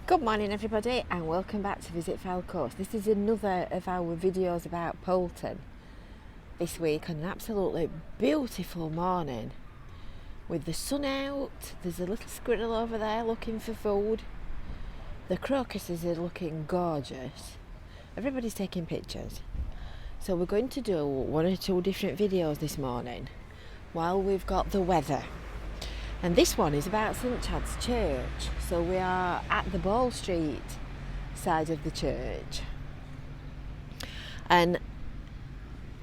Good morning everybody and welcome back to Visit Fylde Coasts. This is another of our videos about Poulton this week on an absolutely beautiful morning with the sun out. There's a little squirrel over there looking for food. The crocuses are looking gorgeous. Everybody's taking pictures. So we're going to do one or two different videos this morning while we've got the weather. And this one is about St Chad's Church. So we are at the Ball Street side of the church. And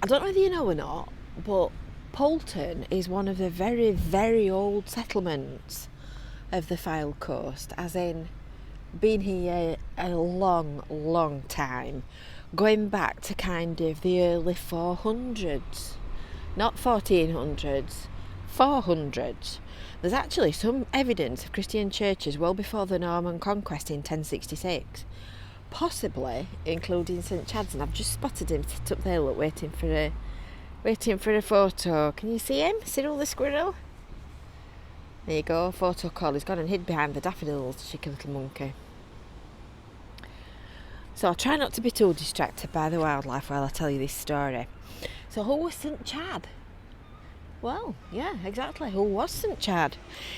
I don't know whether you know or not, but Poulton is one of the very, very old settlements of the Fylde Coast, as in been here a long, long time, going back to kind of the early 400s, not 1400s, 400s. There's actually some evidence of Christian churches well before the Norman conquest in 1066, possibly including St Chad's, and I've just spotted him sit up there, look, waiting for a photo. Can you see him? Cyril the squirrel? There you go, photo call. He's gone and hid behind the daffodils, cheeky little monkey. So I'll try not to be too distracted by the wildlife while I tell you this story. So who was St Chad? Well, yeah, exactly. Who was St Chad?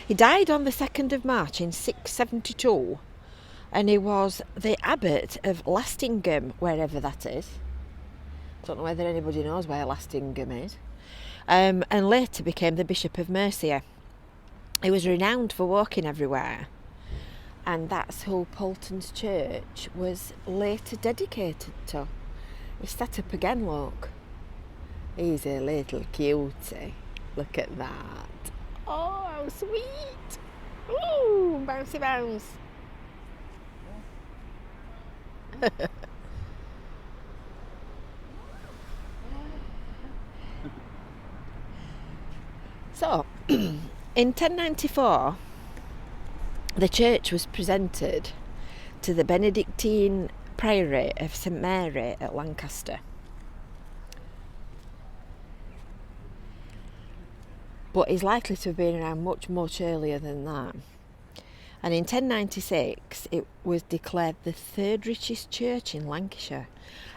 He died on the 2nd of March in 672, and he was the abbot of Lastingham, wherever that is. Don't know whether anybody knows where Lastingham is. And later became the Bishop of Mercia. He was renowned for walking everywhere, and that's who Poulton's church was later dedicated to. He's set up again, look. He's a little cutie. Look at that. Oh, how sweet. Ooh, bouncy bounce. So, in 1094, the church was presented to the Benedictine Priory of St Mary at Lancaster. But is likely to have been around much, much earlier than that. And in 1096, it was declared the third richest church in Lancashire.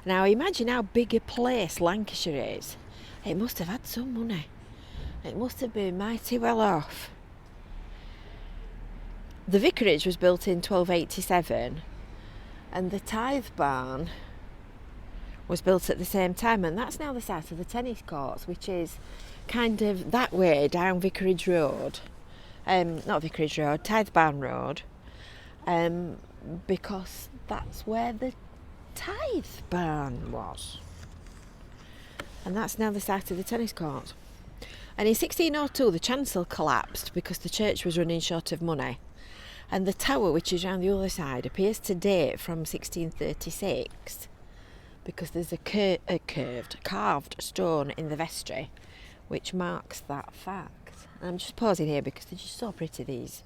Now, imagine how big a place Lancashire is. It must have had some money. It must have been mighty well off. The vicarage was built in 1287, and the tithe barn was built at the same time, and that's now the site of the tennis courts, which is kind of that way down Vicarage Road, not Vicarage Road, Tithe Barn Road, because that's where the tithe barn was, and that's now the site of the tennis court. And in 1602 the chancel collapsed because the church was running short of money, and the tower, which is round the other side, appears to date from 1636 because there's a carved stone in the vestry which marks that fact. And I'm just pausing here because they're just so pretty, these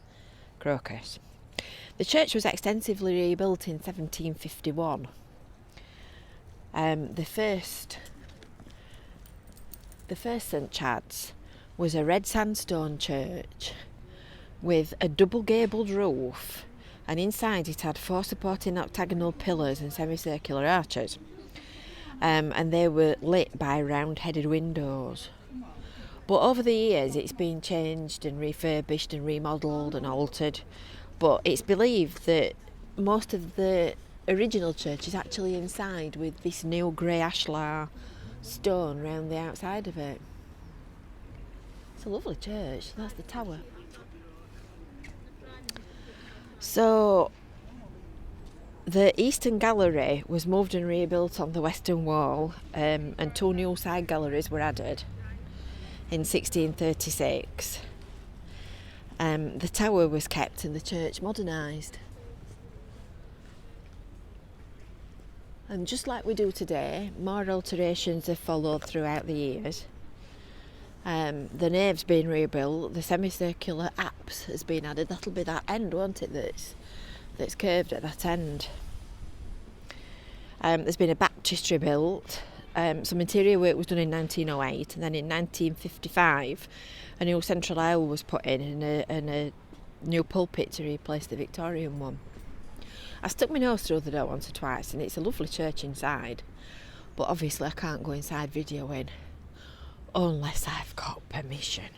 crocus. The church was extensively rebuilt in 1751. The first St Chad's was a red sandstone church with a double gabled roof, and inside it had 4 supporting octagonal pillars and semicircular arches, and they were lit by round-headed windows. But over the years it's been changed and refurbished and remodelled and altered, but it's believed that most of the original church is actually inside with this new grey ashlar stone round the outside of it. It's a lovely church. That's the tower. So the eastern gallery was moved and rebuilt on the western wall, and 2 new side galleries were added in 1636. The tower was kept and the church modernised. And just like we do today, more alterations have followed throughout the years. The nave's been rebuilt, the semicircular apse has been added. That'll be that end, won't it, that's curved at that end. There's been a baptistry built. Some interior work was done in 1908, and then in 1955 a new central aisle was put in and a new pulpit to replace the Victorian one. I stuck my nose through the door once or twice, and it's a lovely church inside, but obviously I can't go inside videoing unless I've got permission.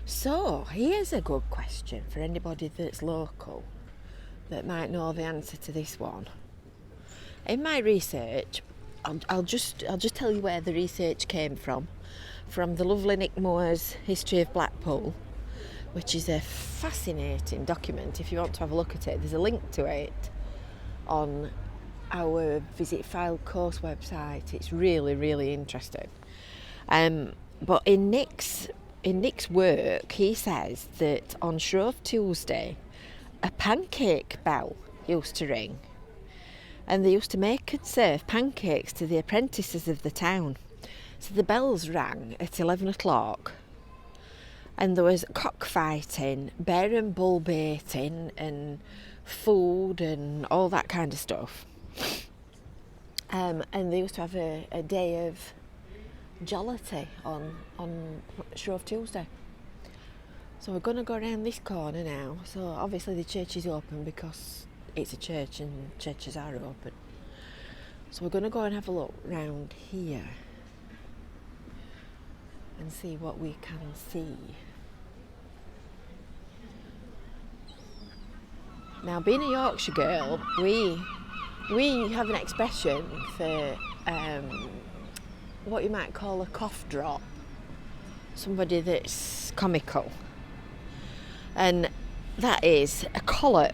So here's a good question for anybody that's local that might know the answer to this one. In my research, I'll just tell you where the research came from the lovely Nick Moore's History of Blackpool, which is a fascinating document. If you want to have a look at it, there's a link to it on our Visit Fylde Coasts website. It's really, really interesting. But in Nick's work, he says that on Shrove Tuesday, a pancake bell used to ring, and they used to make and serve pancakes to the apprentices of the town. So the bells rang at 11 o'clock, and there was cockfighting, bear and bull baiting, and food and all that kind of stuff. And they used to have a day of jollity on Shrove Tuesday. So we're going to go around this corner now. So obviously the church is open because it's a church and churches are open. So we're going to go and have a look round here and see what we can see. Now, being a Yorkshire girl, we have an expression for what you might call a cough drop, somebody that's comical, and that is a collop.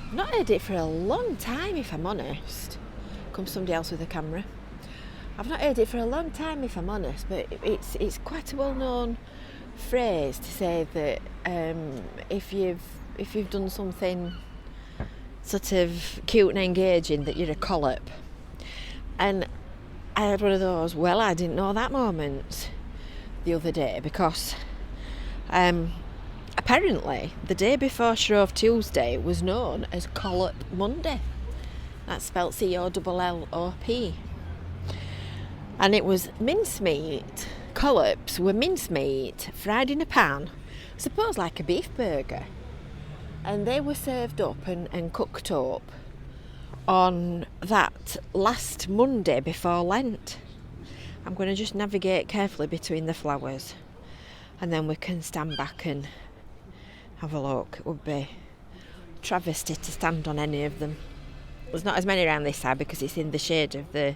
I've not heard it for a long time, if I'm honest. Comes somebody else with a camera. I've not heard it for a long time, if I'm honest, but it's quite a well-known phrase to say that if you've done something sort of cute and engaging, that you're a collop. And I had one of those, well, I didn't know that moment the other day, because apparently the day before Shrove Tuesday was known as Collop Monday. That's spelt C-O-L-L-O-P. And it was mincemeat. Collops were mincemeat fried in a pan, I suppose like a beef burger. And they were served up and cooked up on that last Monday before Lent. I'm going to just navigate carefully between the flowers, and then we can stand back and have a look. It would be travesty to stand on any of them. There's not as many around this side because it's in the shade of the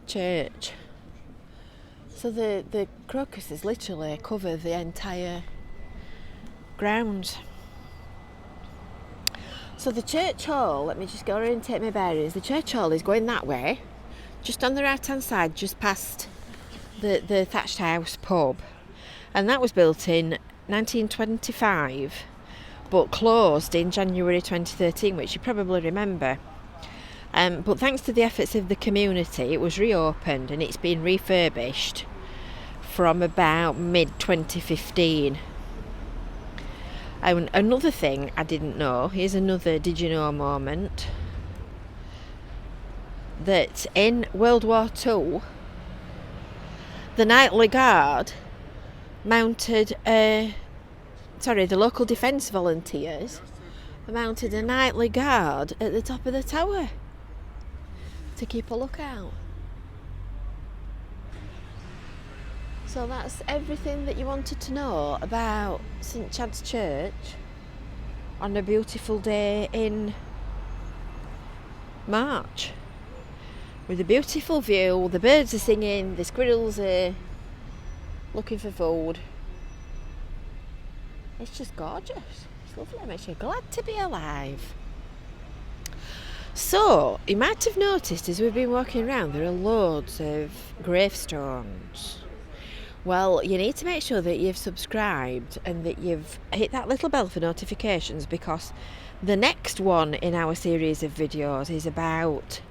church. So the crocuses literally cover the entire grounds. So the church hall, let me just go around and take my bearings. The church hall is going that way, just on the right hand side, just past the thatched house pub. And that was built in 1925, but closed in January 2013, which you probably remember. But thanks to the efforts of the community, it was reopened and it's been refurbished from about mid-2015. And another thing I didn't know, here's another did you know moment, that in World War II, the Nightly Guard the local defence volunteers mounted a nightly guard at the top of the tower to keep a lookout. So that's everything that you wanted to know about St Chad's Church on a beautiful day in March, with a beautiful view. The birds are singing, the squirrels are looking for food. It's just gorgeous. It's lovely. It makes you glad to be alive. So, you might have noticed as we've been walking around, there are loads of gravestones. Well, you need to make sure that you've subscribed and that you've hit that little bell for notifications, because the next one in our series of videos is about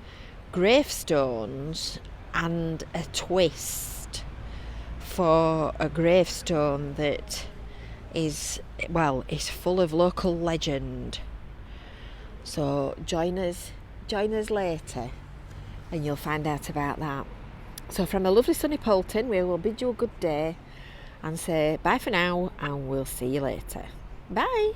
gravestones and a twist for a gravestone that is full of local legend. So join us later and you'll find out about that. So from a lovely sunny Poulton, we will bid you a good day and say bye for now, and we'll see you later. Bye.